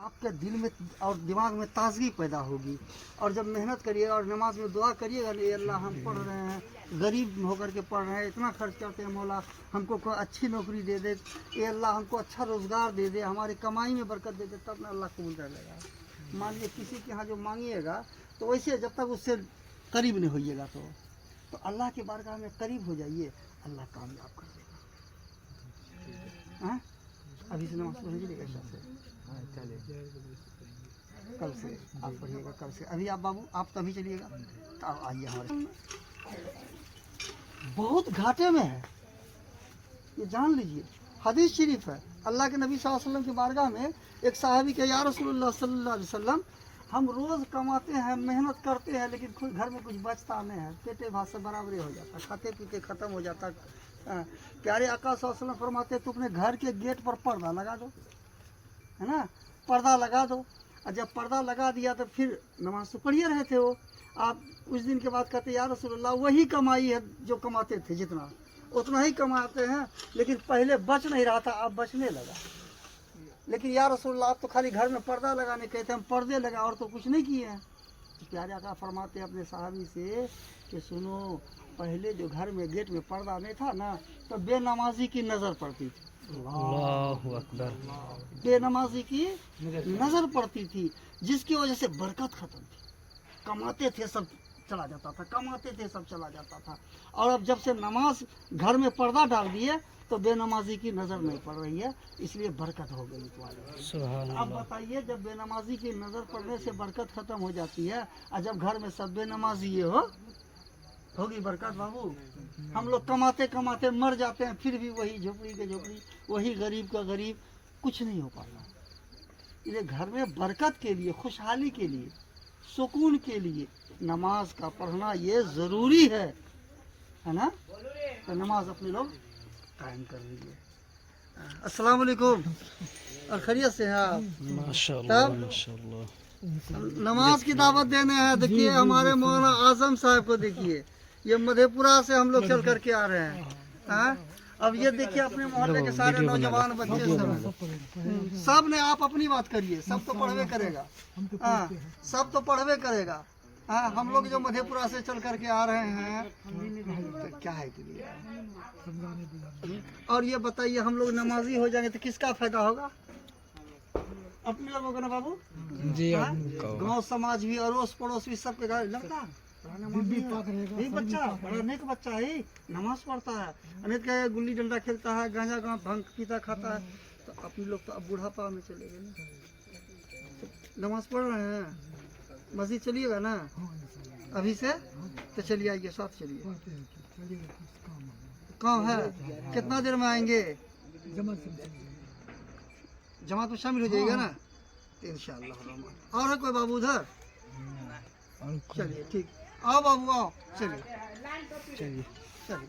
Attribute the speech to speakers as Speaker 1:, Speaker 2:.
Speaker 1: आपके दिल में और दिमाग में ताजगी पैदा होगी। और जब मेहनत करिएगा और नमाज में दुआ करिएगा, ये अल्लाह हम पढ़ रहे हैं, गरीब होकर के पढ़ रहे हैं, इतना खर्च करते हैं, मौला हमको कोई अच्छी नौकरी दे दे, ये अल्लाह हमको अच्छा रोज़गार दे दे, हमारी कमाई में बरकत दे दे, तब ना अल्लाह कबूल कर लेगा। मान लीजिए किसी के यहाँ जो मांगिएगा तो वैसे जब तक उससे करीब नहीं होइएगा तो अल्लाह के बारगाह में करीब हो जाइए, अल्लाह कामयाब कर देगा। हाँ, अभी से नमाज पढ़ेंगे कैसा से? चलिए कल से आप पढ़िएगा, कल से। अभी आप बाबू आप तभी चलिएगा, तो आप आइए हमारे। बहुत घाटे में है, ये जान लीजिए। हदीस शरीफ है, अल्लाह के नबी सल्लल्लाहु अलैहि वसल्लम की बारगाह में एक साहबी के, या रसूलुल्लाह सल्लल्लाहु अलैहि वसल्लम, हम रोज़ कमाते हैं, मेहनत करते हैं, लेकिन घर में कुछ बचता नहीं है, पेटे भात से बराबरी हो जाता, खाते पीते ख़त्म हो जाता। प्यारे आका सल्लल्लाहु अलैहि वसल्लम फरमाते तो अपने घर के गेट पर पर्दा लगा दो, है ना, पर्दा लगा दो। और जब पर्दा लगा दिया तो फिर नमाज तो पढ़िए रहे थे वो। आप कुछ दिन के बाद कहते या रसूलुल्लाह वही कमाई है जो कमाते थे, जितना उतना ही कमाते हैं, लेकिन पहले बच नहीं रहा था, अब बचने लगा। लेकिन या रसूलुल्लाह आप तो खाली घर में पर्दा लगाने कहते, हम पर्दे लगा और तो कुछ नहीं किए हैं। तो प्यारे आका फरमाते अपने साहबी से कि सुनो, पहले जो घर में गेट में पर्दा नहीं था ना, तो बेनमाजी की नज़र पड़ती थी। अल्लाहु अकबर। बेनमाजी की नज़र पड़ती थी, जिसकी वजह से बरकत खत्म थी। कमाते थे सब चला जाता था, कमाते थे सब चला जाता था। और अब जब से नमाज घर में पर्दा डाल दिए तो बेनमाजी की नज़र नहीं पड़ रही है, इसलिए बरकत हो गई तुम्हारी। अब बताइए, जब बेनमाजी की नज़र पड़ने से बरकत खत्म हो जाती है, और जब घर में सब बेनमाजी ये होगी बरकत बाबू। हम लोग कमाते कमाते मर जाते हैं, फिर भी वही झोपड़ी के झोपड़ी, वही गरीब का गरीब, कुछ नहीं हो पाता। इसलिए घर में बरकत के लिए, खुशहाली के लिए, सुकून के लिए नमाज का पढ़ना ये ज़रूरी है ना। तो नमाज अपने लोग कायम कर लीजिए। अस्सलाम वालेकुम, और खैरियत से हैं आप? माशाअल्लाह माशाअल्लाह। नमाज की दावत देने हैं। देखिए हमारे मौलाना आजम साहब को देखिए, ये मधेपुरा से हम लोग चल करके आ रहे हैं। हाँ, अब ये देखिए अपने मोहल्ले के सारे नौजवान बच्चे सब ने, आप अपनी बात करिए, सब तो पढ़वे करेगा। हाँ, सब तो पढ़वे करेगा। हाँ, हम लोग जो मधेपुरा से चल करके आ रहे हैं तो क्या है के लिए। और ये बताइए, हम लोग नमाजी हो जाएंगे तो किसका फायदा होगा? अपने लोगों को ना बाबू जी। गांव समाज भी, अड़ोस पड़ोस भी, सबके घर लगता है बच्चा बड़ा नेक बच्चा है, नमाज पढ़ता है, अनेक गुल्ली डंडा खेलता है, गांजा भंग पीता खाता है। तो अपने लोग तो अब बुढ़ापा में चले गए ना, तो नमाज पढ़ रहे हैं, मस्जिद चलिएगा ना अभी से? तो चलिए आइए, साथ चलिए। काम है, कितना देर में आएंगे? जमात में शामिल हो जाइएगा ना, तो इंशाअल्लाह। और है कोई बाबू उधर? चलिए ठीक, आओ बाबू आओ, चलिए चलिए चलिए।